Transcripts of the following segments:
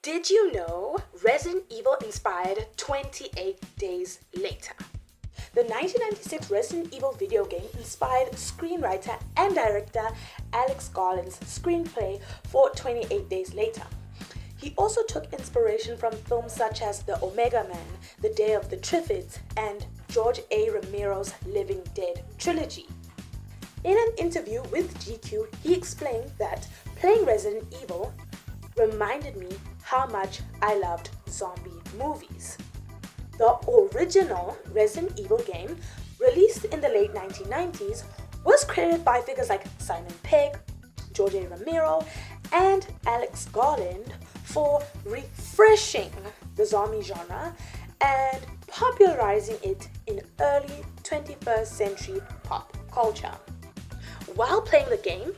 Did you know Resident Evil inspired 28 Days Later? The 1996 Resident Evil video game inspired screenwriter and director Alex Garland's screenplay for 28 Days Later. He also took inspiration from films such as The Omega Man, The Day of the Triffids, and George A. Romero's Living Dead trilogy. In an interview with GQ, he explained that playing Resident Evil reminded me how much I loved zombie movies. The original Resident Evil game, released in the late 1990s, was created by figures like Simon Pegg, George A. Romero, and Alex Garland for refreshing the zombie genre and popularizing it in early 21st century pop culture. While playing the game,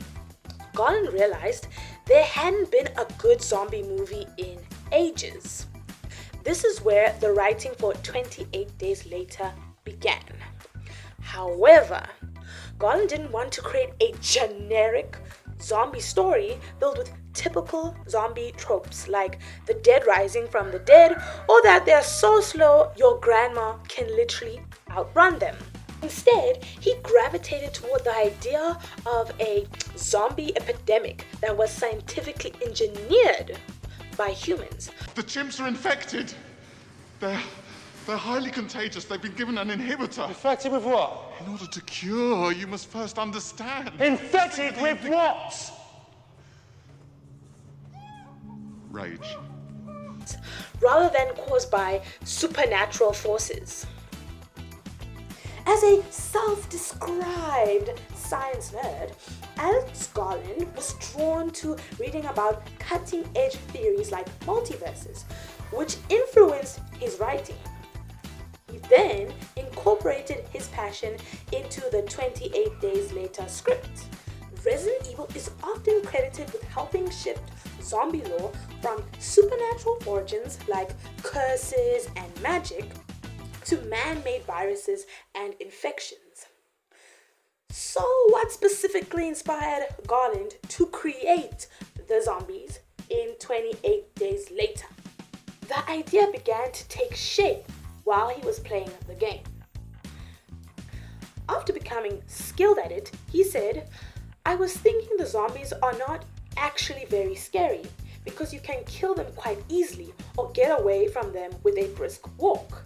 Garland realized there hadn't been a good zombie movie in ages. This is where the writing for 28 Days Later began. However, Garland didn't want to create a generic zombie story filled with typical zombie tropes like the dead rising from the dead or that they're so slow your grandma can literally outrun them. Instead, he gravitated toward the idea of a zombie epidemic that was scientifically engineered by humans. The chimps are infected. They're highly contagious. They've been given an inhibitor. Infected with what? In order to cure, you must first understand. Infected with what? Rage. Rather than caused by supernatural forces. As a self-described science nerd, Alex Garland was drawn to reading about cutting-edge theories like multiverses, which influenced his writing. He then incorporated his passion into the 28 Days Later script. Resident Evil is often credited with helping shift zombie lore from supernatural origins like curses and magic to man-made viruses and infections. So what specifically inspired Garland to create the zombies in 28 Days Later? The idea began to take shape while he was playing the game. After becoming skilled at it, he said, "I was thinking the zombies are not actually very scary because you can kill them quite easily or get away from them with a brisk walk.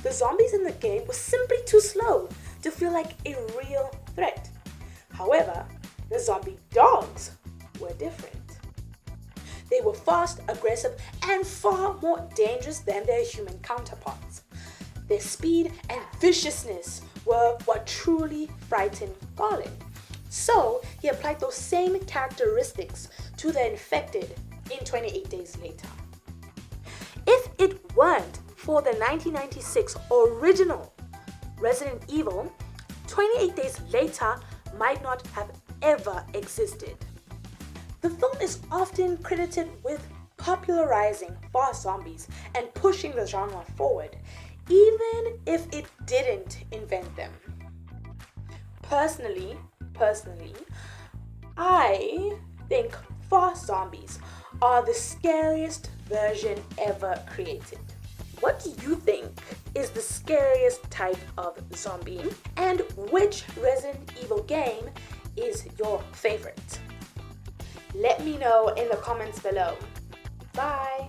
The zombies in the game were simply too slow to feel like a real threat. However, the zombie dogs were different. They were fast, aggressive, and far more dangerous than their human counterparts. Their speed and viciousness were what truly frightened Garland. So he applied those same characteristics to the infected in 28 Days Later. If it weren't for the 1996 original Resident Evil, 28 Days Later might not have ever existed." The film is often credited with popularizing fast zombies and pushing the genre forward, even if it didn't invent them. Personally, I think fast zombies are the scariest version ever created. What do you think is the scariest type of zombie? And which Resident Evil game is your favorite? Let me know in the comments below. Bye!